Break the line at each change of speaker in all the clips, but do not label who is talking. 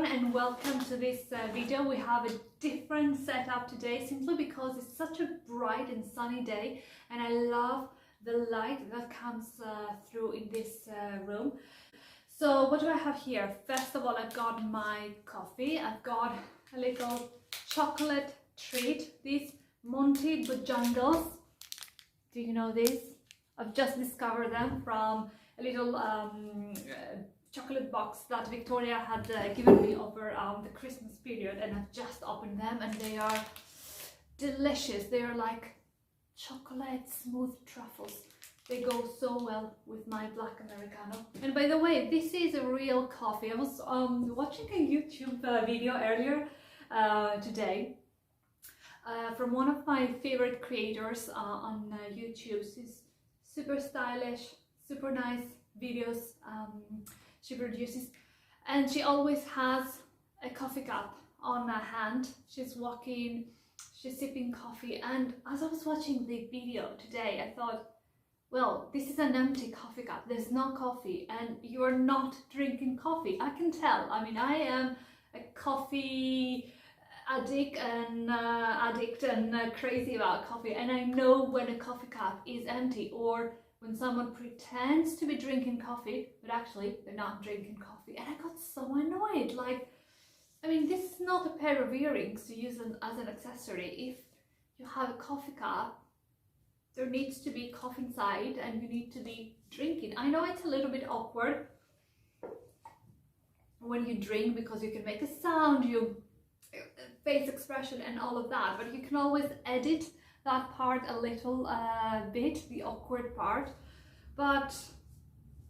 everyone, and welcome to this video. We have a different setup today simply because it's such a bright and sunny day and I love the light that comes through in this room. So what do I have here? First of all, I've got my coffee. I've got a little chocolate treat, these Monty Bojangles. Do you know these? I've just discovered them from a little chocolate box that Victoria had given me over the Christmas period, and I've just opened them and they are delicious. They are like chocolate smooth truffles. They go so well with my black Americano. And by the way, this is a real coffee. I was watching a YouTube video earlier today from one of my favorite creators on YouTube. She's super stylish, super nice videos she produces, and she always has a coffee cup on her hand. She's walking, she's sipping coffee, and as I was watching the video today, I thought, well, this is an empty coffee cup, there's no coffee, and you are not drinking coffee. I can tell. I mean, I am a coffee addict and crazy about coffee, and I know when a coffee cup is empty, or when someone pretends to be drinking coffee but actually they're not drinking coffee. And I got so annoyed. Like, I mean, this is not a pair of earrings to use as an accessory. If you have a coffee cup, there needs to be coffee inside and you need to be drinking. I know it's a little bit awkward when you drink because you can make a sound, you face expression and all of that, but you can always edit that part a little bit, the awkward part, but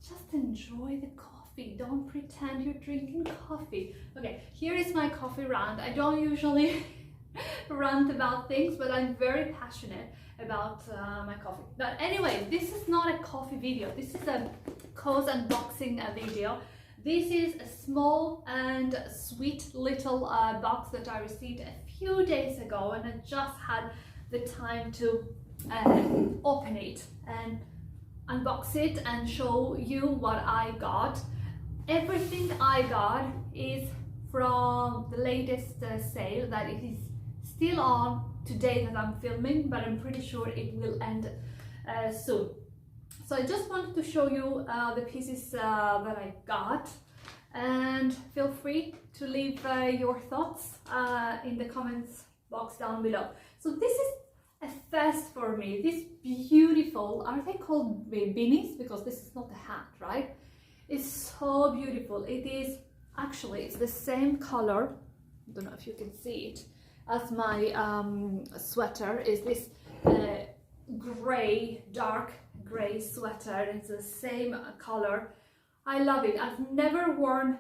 just enjoy the coffee. Don't pretend you're drinking coffee. Okay, here is my coffee rant. I don't usually rant about things, but I'm very passionate about my coffee. But anyway, this is not a coffee video. This is a COS unboxing video. This is a small and sweet little box that I received a few days ago, and I just had the time to open it and unbox it and show you what I got. Everything I got is from the latest sale that it is still on today that I'm filming, but I'm pretty sure it will end soon. So I just wanted to show you the pieces that I got, and feel free to leave your thoughts in the comments box down below. So this is a first for me. These beautiful, are they called beanies? Because this is not a hat, right? It's so beautiful. It is actually, it's the same color, I don't know if you can see it, as my sweater. Is this gray, dark gray sweater. It's the same color. I love it. I've never worn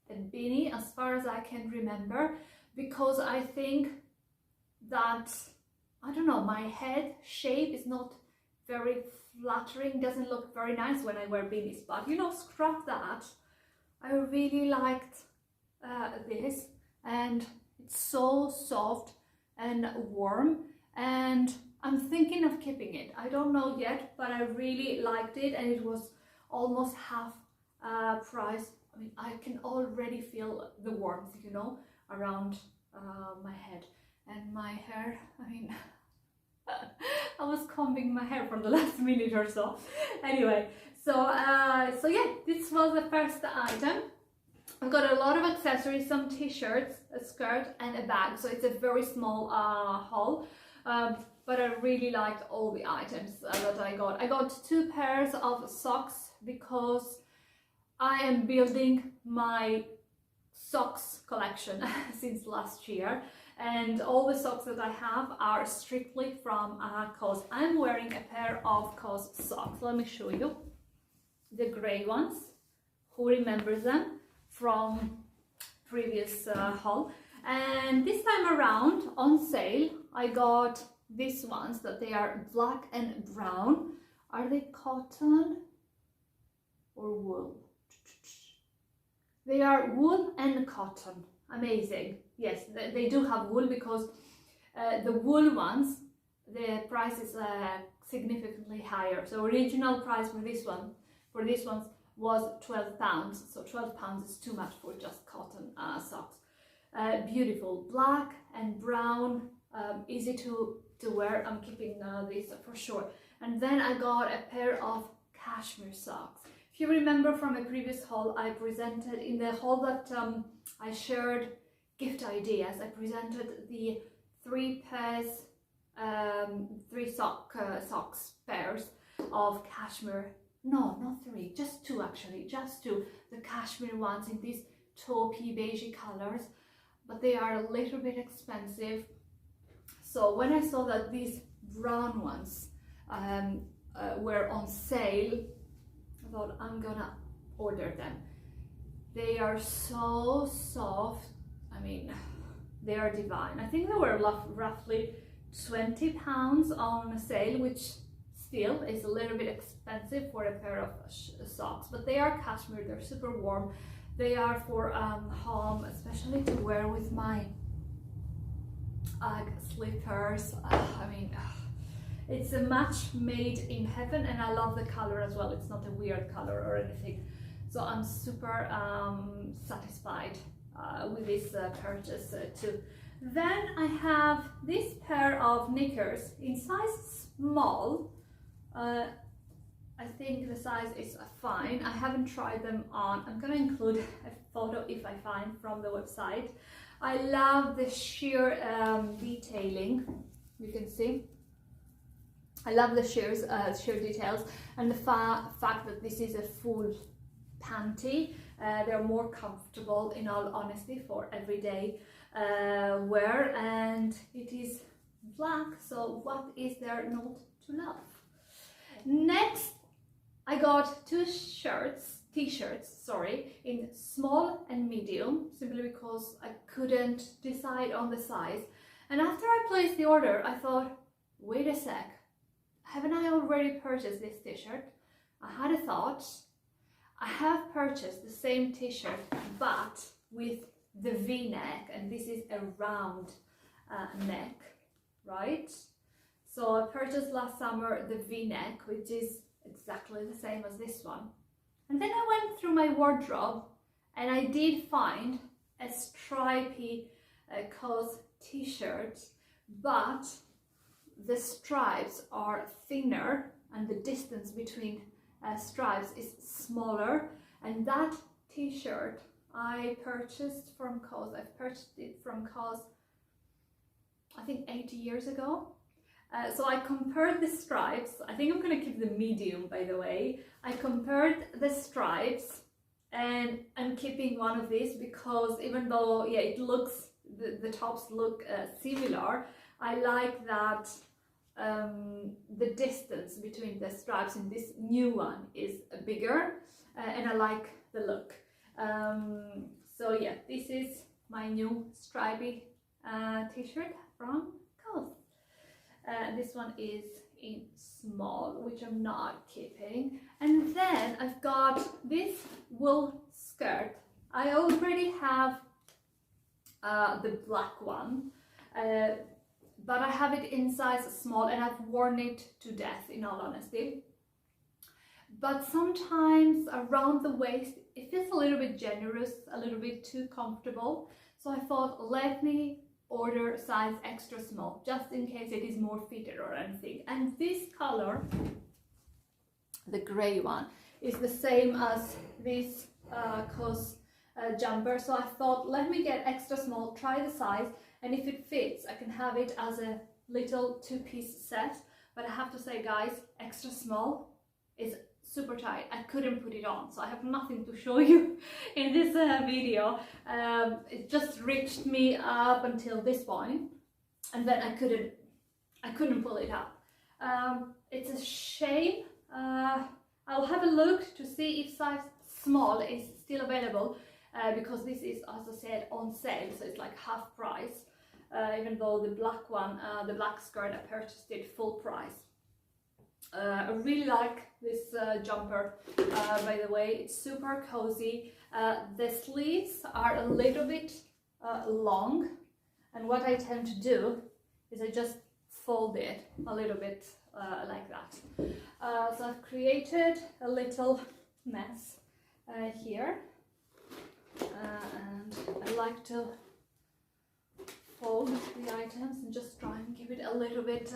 a beanie as far as I can remember, because I think that, I don't know, my head shape is not very flattering, doesn't look very nice when I wear beanies, but you know, scrap that. I really liked this, and it's so soft and warm, and I'm thinking of keeping it. I don't know yet, but I really liked it, and it was almost half price. I mean, I can already feel the warmth, you know, around my head. And my hair, I mean, I was combing my hair for the last minute or so. Anyway, so yeah, this was the first item. I've got a lot of accessories, some t-shirts, a skirt and a bag. So it's a very small haul, but I really liked all the items that I got. I got 2 pairs of socks because I am building my socks collection since last year. And all the socks that I have are strictly from COS. I'm wearing a pair of COS socks. Let me show you the gray ones. Who remembers them from previous haul? And this time around on sale, I got these ones that they are black and brown. Are they cotton or wool? They are wool and cotton. Amazing. Yes, they do have wool, because the wool ones, the price is significantly higher. So original price for these ones was £12. So £12 is too much for just cotton socks. Beautiful, black and brown, easy to wear. I'm keeping these for sure. And then I got a pair of cashmere socks. If you remember from a previous haul, I presented in the haul that I shared gift ideas. I presented the 3 pairs, 3 socks pairs of cashmere. No, not 3, just 2 actually, just 2. The cashmere ones in these taupey beigey colors, but they are a little bit expensive. So when I saw that these brown ones were on sale, I thought I'm gonna order them. They are so soft. I mean, they are divine. I think they were roughly £20 on sale, which still is a little bit expensive for a pair of socks, but they are cashmere. They're super warm. They are for home, especially to wear with my UGG slippers. I mean, it's a match made in heaven, and I love the color as well. It's not a weird color or anything, so I'm super satisfied with this purchase too. Then I have this pair of knickers in size small. I think the size is fine. I haven't tried them on. I'm gonna include a photo if I find from the website. I love the sheer detailing. You can see. I love the sheer details, and the fact that this is a full panty. They're more comfortable, in all honesty, for everyday wear, and it is black, so what is there not to love? Next, I got 2 t-shirts, sorry, in small and medium, simply because I couldn't decide on the size. And after I placed the order, I thought, wait a sec, haven't I already purchased this t-shirt? I had a thought. I have purchased the same t-shirt, but with the V-neck, and this is a round neck, right? So I purchased last summer the V-neck, which is exactly the same as this one. And then I went through my wardrobe, and I did find a stripy COS t-shirt, but the stripes are thinner and the distance between stripes is smaller. And that t-shirt I purchased from COS. I've purchased it from COS I think 8 years ago. So I compared the stripes. I think I'm going to keep the medium, by the way. I compared the stripes, and I'm keeping one of these because even though, yeah, it looks, the tops look similar, I like that the distance between the stripes in this new one is bigger, and I like the look. So yeah, this is my new stripy t-shirt from COS. This one is in small, which I'm not keeping. And then I've got this wool skirt. I already have the black one, but I have it in size small, and I've worn it to death, in all honesty. But sometimes around the waist, it feels a little bit generous, a little bit too comfortable. So I thought, let me order size extra small, just in case it is more fitted or anything. And this color, the gray one, is the same as this COS jumper. So I thought, let me get extra small, try the size, and if it fits, I can have it as a little 2-piece set. But I have to say, guys, extra small is super tight. I couldn't put it on, so I have nothing to show you in this video. It just reached me up until this point, and then I couldn't pull it up. It's a shame. I'll have a look to see if size small is still available, because this is, as I said, on sale, so it's like half price, even though the black one, the black skirt, I purchased it full price. I really like this jumper, by the way. It's super cozy. The sleeves are a little bit long, and what I tend to do is I just fold it a little bit like that. So I've created a little mess here, and I like to fold the items and just try and keep it a little bit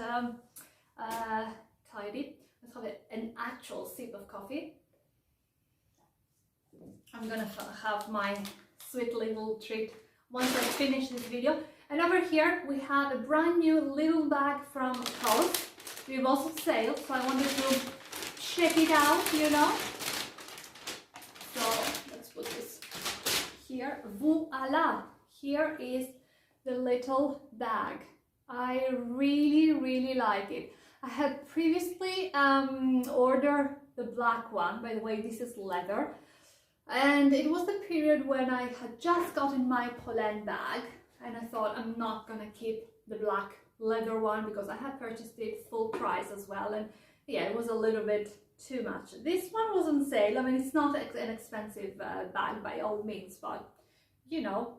tidy. Let's have an actual sip of coffee. I'm gonna have my sweet little treat once I finish this video. And over here we have a brand new little bag from COS. We've also sale, so I wanted to check it out, you know. So let's put this here. Voila! Here is the little bag. I really like it. I had previously ordered the black one. By the way, this is leather. And it was the period when I had just gotten my Poland bag, and I thought I'm not gonna keep the black leather one because I had purchased it full price as well, and yeah, it was a little bit too much. This one was on sale. I mean, it's not an expensive bag by all means, but you know,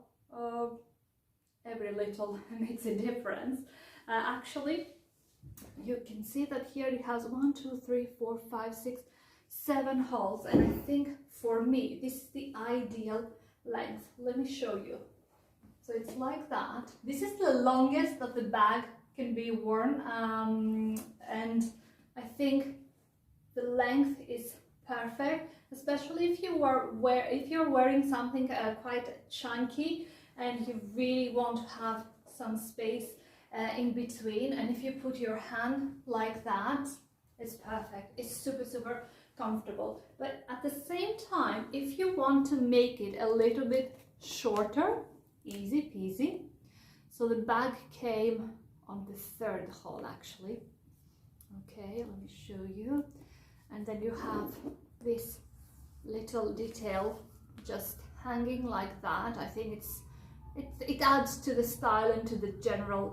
every little makes a difference. Actually, you can see that here it has 1, 2, 3, 4, 5, 6, 7 holes, and I think for me this is the ideal length. Let me show you. So it's like that. This is the longest that the bag can be worn, and I think the length is perfect, especially if you're wearing something quite chunky and you really want to have some space in between, and if you put your hand like that, it's perfect. It's super comfortable. But at the same time, if you want to make it a little bit shorter, easy peasy. So the bag came on the 3rd hole actually. Okay, let me show you. And then you have this little detail just hanging like that. I think it adds to the style and to the general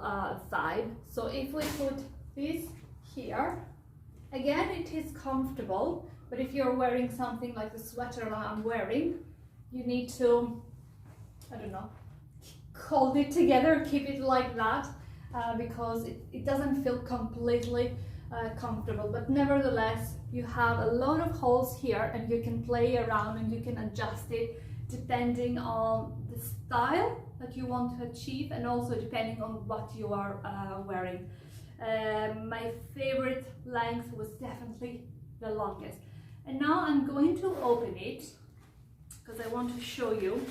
vibe. So if we put this here, again, it is comfortable, but if you're wearing something like the sweater that I'm wearing, you need to, I don't know, hold it together, keep it like that, because it doesn't feel completely comfortable. But nevertheless, you have a lot of holes here, and you can play around and you can adjust it depending on the style that you want to achieve, and also depending on what you are wearing. My favorite length was definitely the longest. And now I'm going to open it because I want to show you.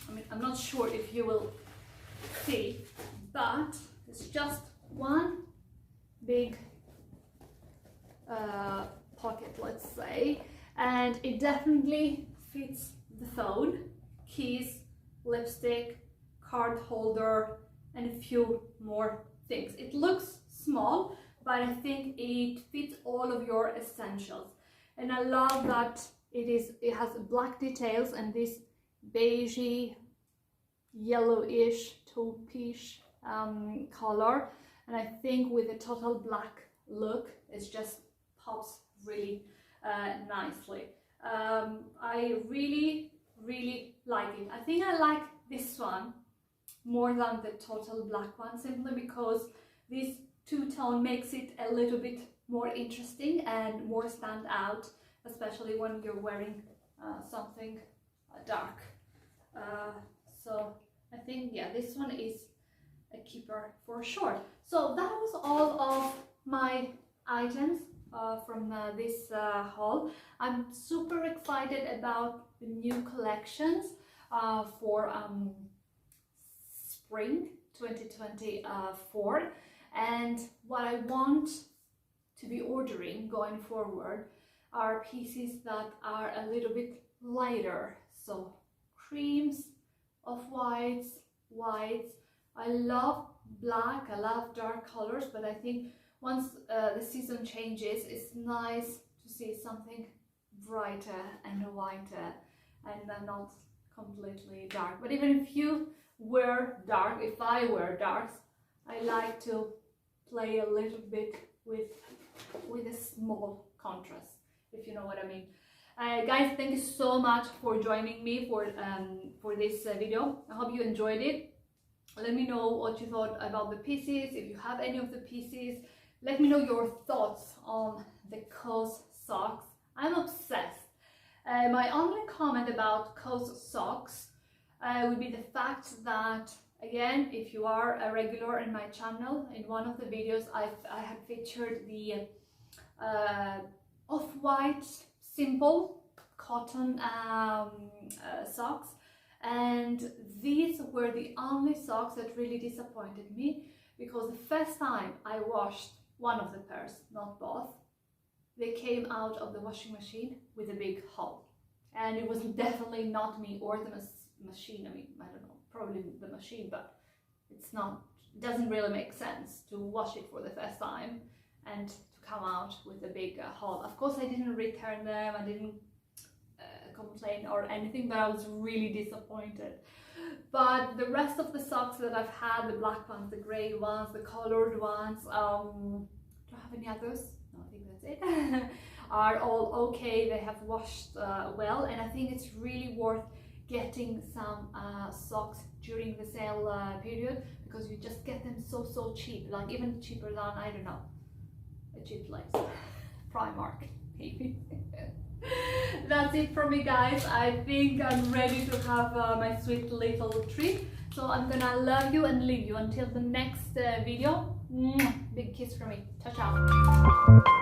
I mean, I'm not sure if you will see, but it's just one big pocket, let's say, and it definitely fits the phone, keys, lipstick, card holder, and a few more things. It looks small, but I think it fits all of your essentials. And I love that it has black details and this beigey, yellowish, taupe-ish color. And I think with a total black look, it just pops really nicely. I really like it. I think I like this one more than the total black one, simply because this two-tone makes it a little bit more interesting and more stand out, especially when you're wearing something dark. So I think, yeah, this one is a keeper for sure. So that was all of my items from this haul. I'm super excited about the new collections for spring 2024, and what I want to be ordering going forward are pieces that are a little bit lighter, so creams, off-whites, whites. I love black, I love dark colors, but I think once the season changes, it's nice to see something brighter and whiter and not completely dark. But even if you wear dark, if I wear darks, I like to play a little bit with a small contrast, if you know what I mean. Guys, thank you so much for joining me for this video. I hope you enjoyed it. Let me know what you thought about the pieces. If you have any of the pieces, let me know your thoughts on the COS socks. I'm obsessed. My only comment about COS socks would be the fact that, again, if you are a regular in my channel, in one of the videos I had featured the off-white simple cotton socks, and these were the only socks that really disappointed me, because the first time I washed one of the pairs, not both, they came out of the washing machine with a big hole, and it was definitely not me or the machine. I mean, I don't know, probably the machine, but it's not, it doesn't really make sense to wash it for the first time and to come out with a big hole. Of course, I didn't return them, I didn't complain or anything, but I was really disappointed. But the rest of the socks that I've had, the black ones, the grey ones, the colored ones, do I have any others? No, I think that's it. Are all okay. They have washed well, and I think it's really worth getting some socks during the sale period, because you just get them so cheap, like even cheaper than, I don't know, a cheap place, Primark maybe. That's it from me, guys. I think I'm ready to have my sweet little treat, so I'm gonna love you and leave you until the next video. Big kiss from me. Ciao ciao.